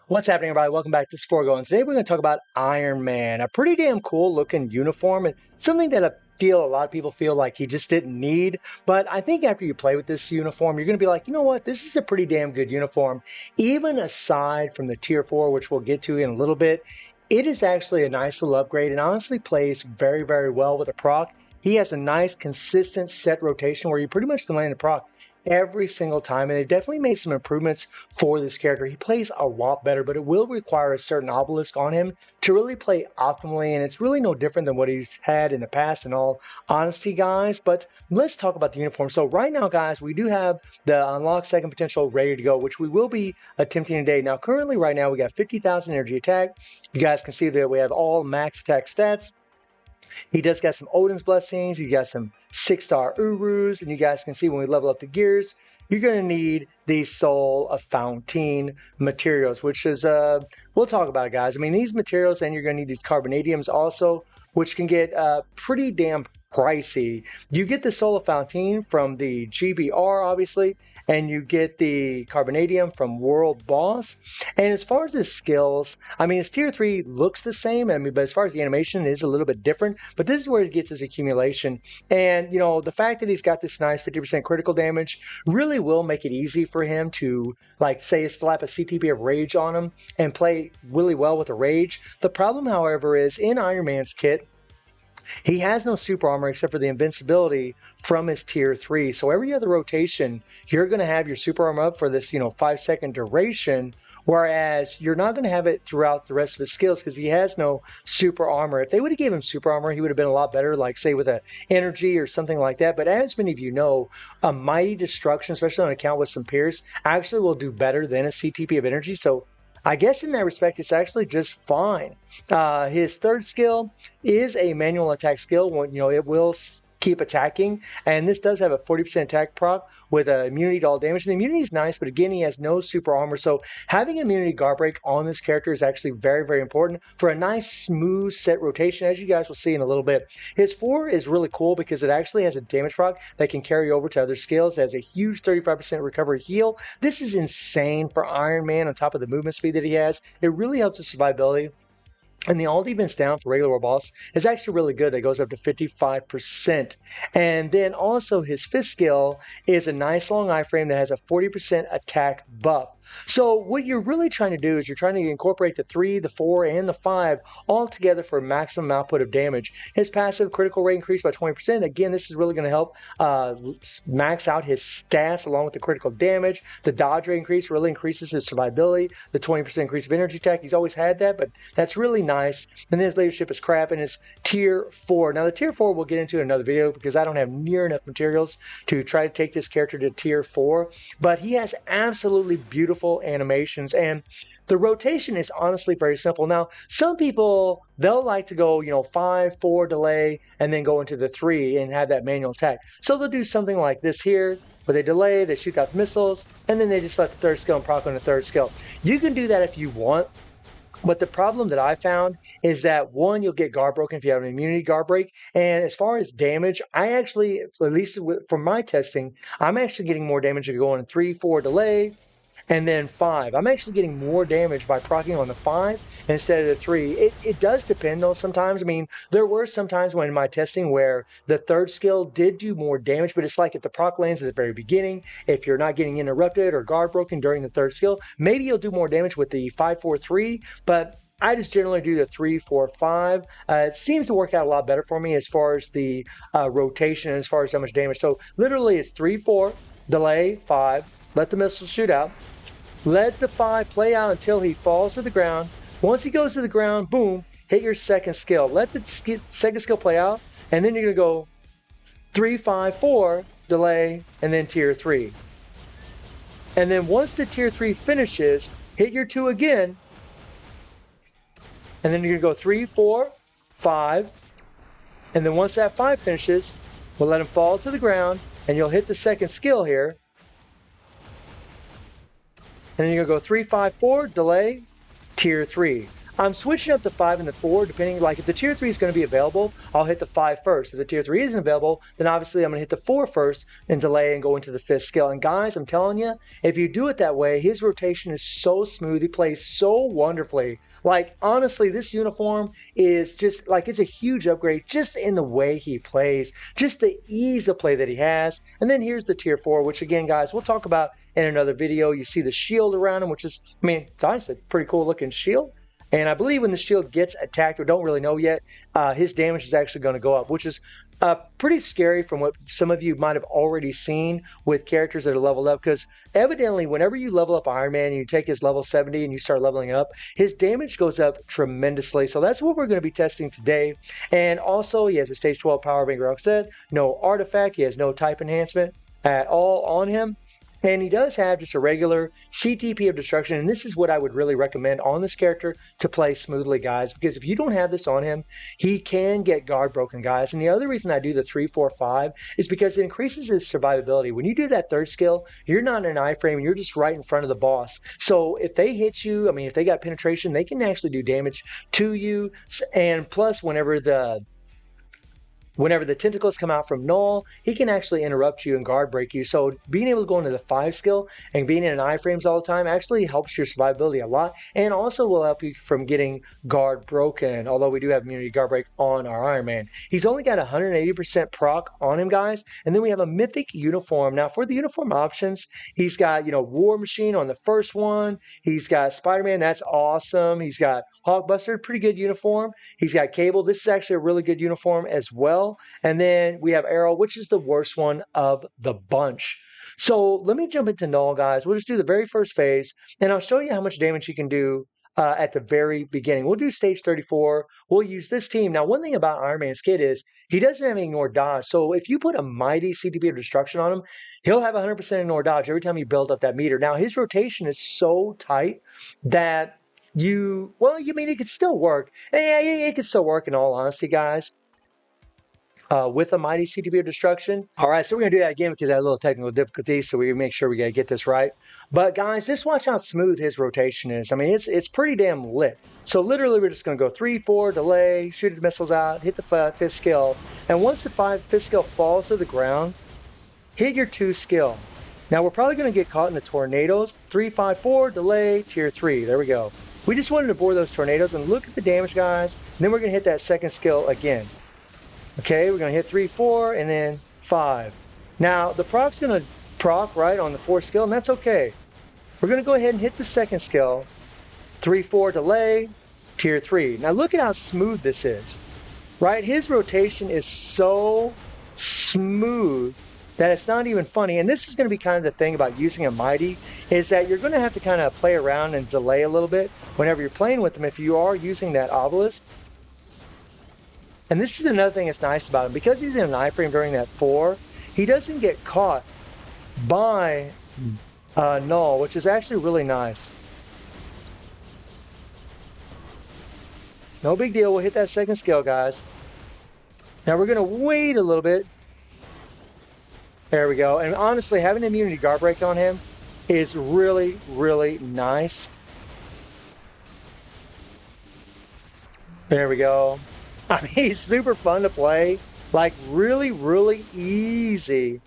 What's happening, everybody? Welcome back to Forgo, and today we're going to talk about Ironman, a pretty damn cool looking uniform, and something that I feel a lot of people feel like he just didn't need. But I think after you play with this uniform, you're going to be like, you know what? This is a pretty damn good uniform. Even aside from the Tier 4, which we'll get to in a little bit, it is actually a nice little upgrade and honestly plays very, very well with a proc. He has a nice, consistent set rotation where you pretty much can land the proc every single time, and they definitely made some improvements for this character. He plays a lot better, but it will require a certain obelisk on him to really play optimally, and it's really no different than what he's had in the past, in all honesty, guys. But let's talk about the uniform. So right now, guys, we do have the unlock second potential ready to go, which we will be attempting today. Now, currently, right now, we got 50,000 energy attack. You guys can see that we have all max attack stats. He does got some Odin's Blessings. He got some 6-star Urus. And you guys can see when we level up the gears, you're going to need the Soul of Fountain materials, which is, we'll talk about it, guys. I mean, these materials, and you're going to need these carbonadiums also, which can get pretty damn pricey. You get the Soul of Fountain from the GBR, obviously, and you get the Carbonadium from World Boss. And as far as his skills, I mean, his Tier 3 looks the same, but as far as the animation, it is a little bit different. But this is where he gets his accumulation. And, you know, the fact that he's got this nice 50% critical damage really will make it easy for him to, like, say, slap a CTP of Rage on him and play really well with a Rage. The problem, however, is in Iron Man's kit, he has no super armor except for the invincibility from his Tier 3. So every other rotation, you're going to have your super armor up for this, 5-second duration, whereas you're not going to have it throughout the rest of his skills because he has no super armor. If they would have given him super armor, he would have been a lot better, like, say, with a energy or something like that. But as many of you know, a Mighty Destruction, especially on an account with some Pierce, actually will do better than a CTP of energy. So I guess in that respect, it's actually just fine. His third skill is a manual attack skill. It will keep attacking, and this does have a 40% attack proc with immunity to all damage. And the immunity is nice, but again, he has no super armor, so having immunity guard break on this character is actually very, very important for a nice smooth set rotation, as you guys will see in a little bit. His 4 is really cool because it actually has a damage proc that can carry over to other skills. It has a huge 35% recovery heal. This is insane for Iron Man on top of the movement speed that he has. It really helps with survivability. And the all defense down for regular war boss is actually really good. That goes up to 55%. And then also his fifth skill is a nice long iframe that has a 40% attack buff. So what you're really trying to do is you're trying to incorporate the 3, the 4, and the 5 all together for maximum output of damage. His passive critical rate increased by 20%. Again, this is really going to help max out his stats along with the critical damage. The dodge rate increase really increases his survivability. The 20% increase of energy attack, he's always had that, but that's really nice. And then his leadership is crap, and his Tier 4. Now the Tier 4 we'll get into in another video because I don't have near enough materials to try to take this character to Tier 4, but he has absolutely beautiful animations, and the rotation is honestly very simple. Now, some people, they'll like to go, 5, 4, delay, and then go into the 3 and have that manual attack. So they'll do something like this here, where they delay, they shoot out missiles, and then they just let the third skill and proc on the third skill. You can do that if you want, but the problem that I found is that, one, you'll get guard broken if you have an immunity guard break. And as far as damage, I actually, at least from my testing, I'm actually getting more damage if you go on a 3, 4 delay, and then 5. I'm actually getting more damage by proccing on the 5 instead of the 3. It does depend though sometimes. I mean, there were some times when in my testing where the third skill did do more damage, but it's like if the proc lands at the very beginning, if you're not getting interrupted or guard broken during the third skill, maybe you'll do more damage with the 5, 4, 3, but I just generally do the 3, 4, 5. It seems to work out a lot better for me as far as the rotation and as far as how much damage. So literally it's 3, 4, delay, 5, let the missiles shoot out. Let the 5 play out until he falls to the ground. Once he goes to the ground, boom, hit your second skill. Let the second skill play out, and then you're going to go 3, 5, 4, delay, and then Tier 3. And then once the Tier 3 finishes, hit your 2 again, and then you're going to go 3, 4, 5, and then once that 5 finishes, we'll let him fall to the ground, and you'll hit the second skill here. And then you're going to go 3, 5, 4, delay, Tier 3. I'm switching up the 5 and the 4, depending, like if the tier 3 is going to be available, I'll hit the 5 first. If the tier 3 isn't available, then obviously I'm going to hit the 4 first and delay and go into the 5th skill. And guys, I'm telling you, if you do it that way, his rotation is so smooth. He plays so wonderfully. Like, honestly, this uniform is just, like, it's a huge upgrade just in the way he plays, just the ease of play that he has. And then here's the tier 4, which again, guys, we'll talk about in another video. You see the shield around him, which is, I mean, it's honestly a pretty cool looking shield. And I believe when the shield gets attacked, or don't really know yet, his damage is actually going to go up, which is pretty scary from what some of you might have already seen with characters that are leveled up. Because evidently, whenever you level up Iron Man and you take his level 70 and you start leveling up, his damage goes up tremendously. So that's what we're going to be testing today. And also, he has a stage 12 power bank, like I said, no artifact, he has no type enhancement at all on him. And he does have just a regular CTP of destruction, and this is what I would really recommend on this character to play smoothly, guys, because if you don't have this on him, he can get guard broken, guys. And the other reason I do the 3, 4, 5 is because it increases his survivability. When you do that third skill, you're not in an iframe, and you're just right in front of the boss. So if they hit you, I mean, if they got penetration, they can actually do damage to you. And plus, whenever the tentacles come out from Null, he can actually interrupt you and guard break you. So being able to go into the 5 skill and being in iframes all the time actually helps your survivability a lot, and also will help you from getting guard broken, although we do have immunity guard break on our Iron Man. He's only got 180% proc on him, guys, and then we have a mythic uniform. Now for the uniform options, he's got, War Machine on the first one, he's got Spider-Man, that's awesome, he's got Hulkbuster, pretty good uniform, he's got Cable, this is actually a really good uniform as well. And then we have Arrow, which is the worst one of the bunch. So let me jump into Null, guys. We'll just do the very first phase, and I'll show you how much damage he can do at the very beginning. We'll do stage 34. We'll use this team. Now, one thing about Iron Man's kit is he doesn't have ignore dodge. So if you put a mighty CTP of destruction on him, he'll have 100% ignore dodge every time you build up that meter. Now, his rotation is so tight that it could still work. Yeah, it could still work in all honesty, guys. With a mighty CTP of destruction. All right, so we're going to do that again because I had a little technical difficulty, so we make sure we got to get this right. But guys, just watch how smooth his rotation is. I mean, it's pretty damn lit. So literally, we're just going to go 3, 4, delay, shoot the missiles out, hit the 5th skill. And once the 5th skill falls to the ground, hit your 2 skill. Now, we're probably going to get caught in the tornadoes. 3, 5, 4, delay, tier 3. There we go. We just wanted to board those tornadoes, and look at the damage, guys. And then we're going to hit that 2nd skill again. Okay, we're going to hit 3, 4, and then 5. Now, the proc's going to proc, right, on the 4th skill, and that's okay. We're going to go ahead and hit the 2nd skill. 3, 4, delay, tier 3. Now, look at how smooth this is, right? His rotation is so smooth that it's not even funny. And this is going to be kind of the thing about using a Mighty, is that you're going to have to kind of play around and delay a little bit whenever you're playing with them if you are using that obelisk. And this is another thing that's nice about him. Because he's in an iframe during that 4, he doesn't get caught by Null, which is actually really nice. No big deal. We'll hit that 2nd skill, guys. Now we're going to wait a little bit. There we go. And honestly, having immunity guard break on him is really, really nice. There we go. I mean, he's super fun to play, like really, really easy.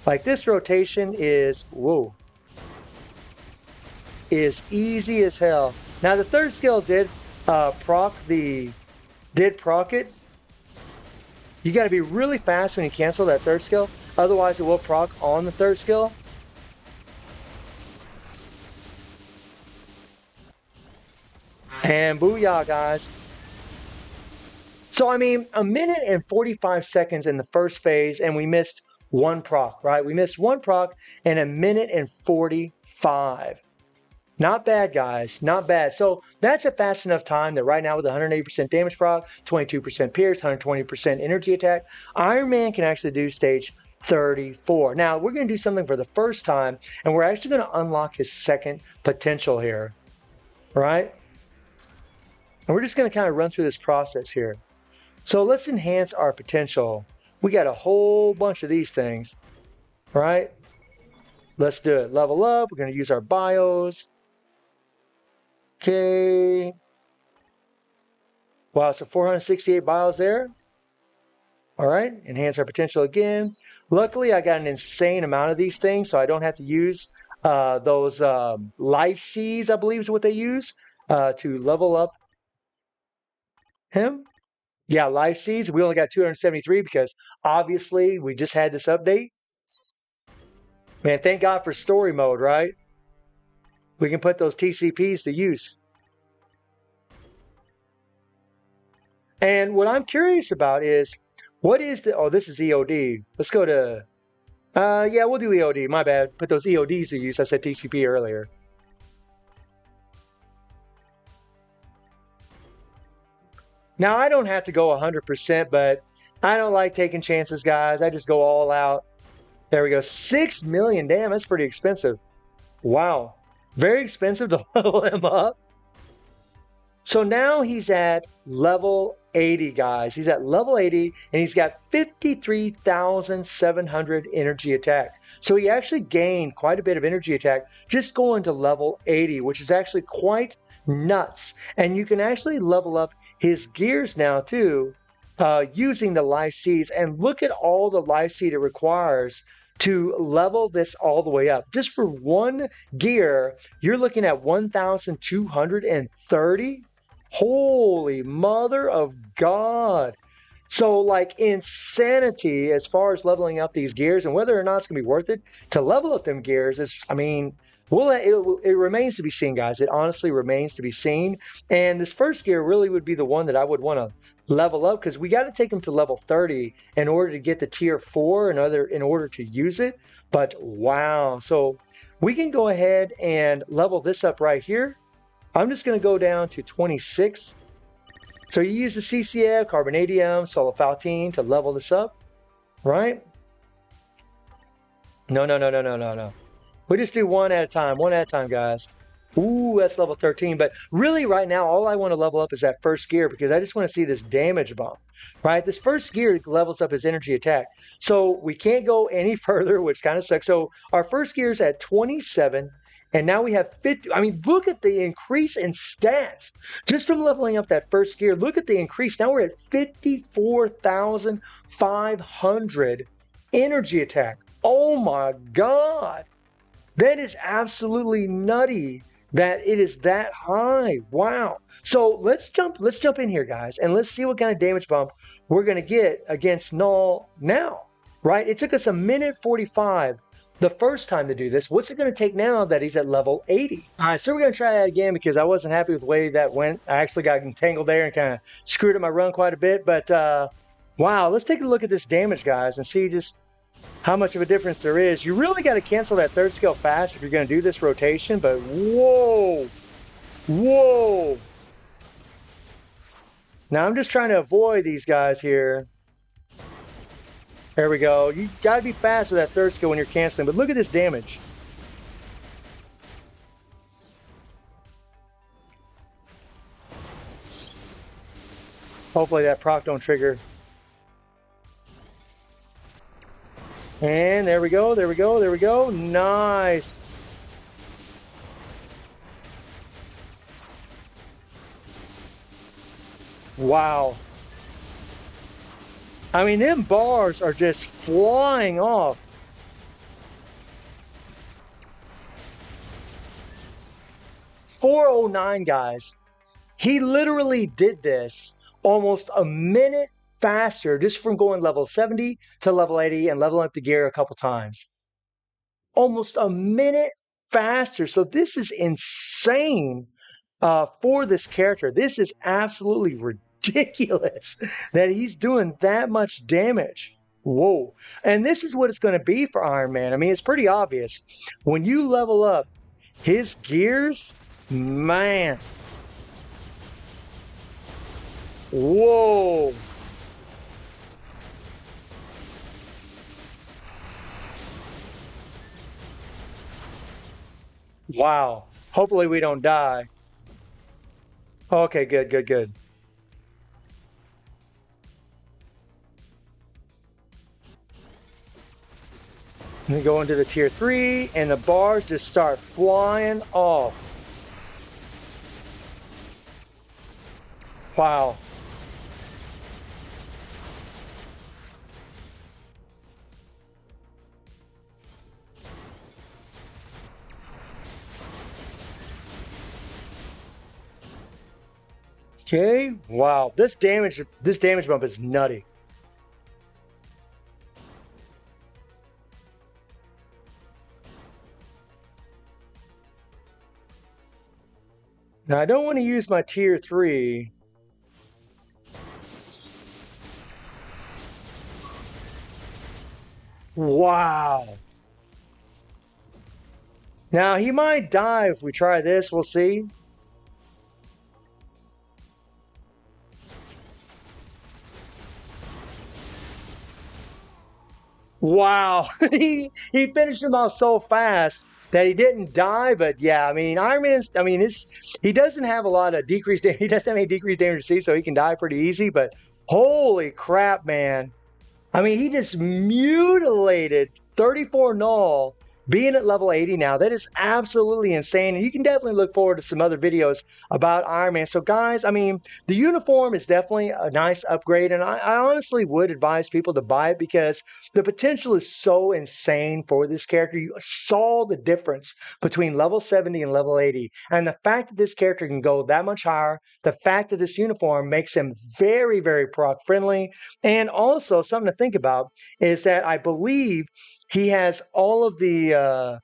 Like this rotation is, is easy as hell. Now the 3rd skill did proc it. You got to be really fast when you cancel that 3rd skill, otherwise it will proc on the 3rd skill. And booyah, guys. So, I mean, 1 minute and 45 seconds in the first phase, and we missed 1 proc, right? We missed 1 proc in 1 minute and 45. Not bad, guys. Not bad. So that's a fast enough time that right now with 180% damage proc, 22% pierce, 120% energy attack, Iron Man can actually do stage 34. Now, we're going to do something for the first time, and we're actually going to unlock his 2nd potential here, right? And we're just going to kind of run through this process here. So let's enhance our potential. We got a whole bunch of these things, right? Let's do it. Level up. We're going to use our bios. Okay. Wow, so 468 bios there. All right, enhance our potential again. Luckily, I got an insane amount of these things, so I don't have to use those life seeds, I believe is what they use to level up him. Yeah, life seeds. We only got 273 because obviously we just had this update. Man, thank God for story mode, right? We can put those TCPs to use. And what I'm curious about is, what is the, oh, this is EOD. Let's go to, yeah, we'll do EOD. My bad. Put those EODs to use. I said TCP earlier. Now, I don't have to go 100%, but I don't like taking chances, guys. I just go all out. There we go. 6 million. Damn, that's pretty expensive. Wow. Very expensive to level him up. So now he's at level 80, guys. He's at level 80, and he's got 53,700 energy attack. So he actually gained quite a bit of energy attack just going to level 80, which is actually quite nuts. And you can actually level up his gears now too, using the life seeds. And look at all the life seed it requires to level this all the way up. Just for one gear, you're looking at 1,230. Holy mother of God. So, like, insanity as far as leveling up these gears, and whether or not it's going to be worth it to level up them gears is, I mean, it remains to be seen, guys. It honestly remains to be seen. And this first gear really would be the one that I would want to level up, because we got to take them to level 30 in order to get the tier 4 in order to use it. But wow. So we can go ahead and level this up right here. I'm just going to go down to 26. So you use the CCF, carbonadium, sulfaltine to level this up, right? No. We just do one at a time, guys. Ooh, that's level 13. But really right now, all I want to level up is that first gear, because I just want to see this damage bump, right? This first gear levels up his energy attack. So we can't go any further, which kind of sucks. So our first gear is at 27. And now we have 50. I mean, look at the increase in stats just from leveling up that first gear. Look at the increase. Now we're at 54,500 energy attack. Oh my God. That is absolutely nutty that it is that high. Wow. So let's jump in here, guys, and let's see what kind of damage bump we're going to get against Null now, right? It took us a minute 45 the first time to do this. What's it going to take now that he's at level 80? All right, so we're going to try that again because I wasn't happy with the way that went. I actually got entangled there and kind of screwed up my run quite a bit. But wow, let's take a look at this damage, guys, and see just how much of a difference there is. You really got to cancel that third skill fast if you're going to do this rotation. But whoa. Now I'm just trying to avoid these guys here. There we go. You got to be fast with that third skill when you're canceling. But look at this damage. Hopefully that proc don't trigger. And there we go. Nice. Wow. I mean, them bars are just flying off. .409, guys. He literally did this almost a minute faster just from going level 70 to level 80 and leveling up the gear a couple times. Almost a minute faster. So this is insane for this character. This is absolutely ridiculous that he's doing that much damage. Whoa. And this is what it's going to be for Iron Man. I mean, it's pretty obvious. When you level up his gears, man. Whoa. Wow. Hopefully we don't die. Okay, good. And then go into the tier 3, and the bars just start flying off. Wow. Okay. Wow. This damage bump is nutty. Now I don't want to use my tier 3. Wow. Now he might die if we try this. We'll see. Wow. he finished him off so fast that he didn't die. But yeah, I mean, Iron Man's, I mean, he doesn't have a lot of decreased, he doesn't have any decreased damage to see, so he can die pretty easy. But holy crap, man. I mean, he just mutilated 34 Null being at level 80 now. That is absolutely insane. And you can definitely look forward to some other videos about Iron Man. So, guys, I mean, the uniform is definitely a nice upgrade. And I honestly would advise people to buy it because the potential is so insane for this character. You saw the difference between level 70 and level 80. And the fact that this character can go that much higher, the fact that this uniform makes him very, very proc friendly. And also, something to think about is that I believe he has all of the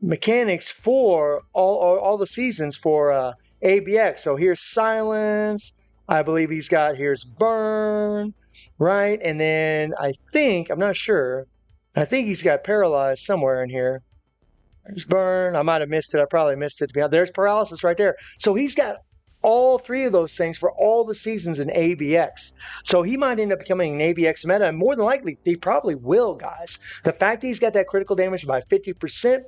mechanics for all the seasons for ABX. So here's Silence. I believe here's Burn, right? And then I'm not sure. I think he's got Paralyzed somewhere in here. There's Burn. I might have missed it. I probably missed it. There's Paralysis right there. So he's got all three of those things for all the seasons in ABX. So he might end up becoming an ABX meta, and more than likely, he probably will, guys. The fact that he's got that critical damage by 50%,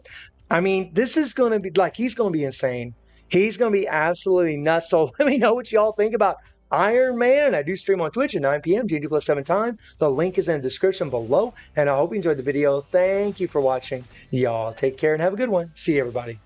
I mean, this is going to be like, he's going to be insane. He's going to be absolutely nuts. So let me know what y'all think about Iron Man. I do stream on Twitch at 9 p.m. GMT+7 time. The link is in the description below, and I hope you enjoyed the video. Thank you for watching. Y'all take care and have a good one. See you, everybody.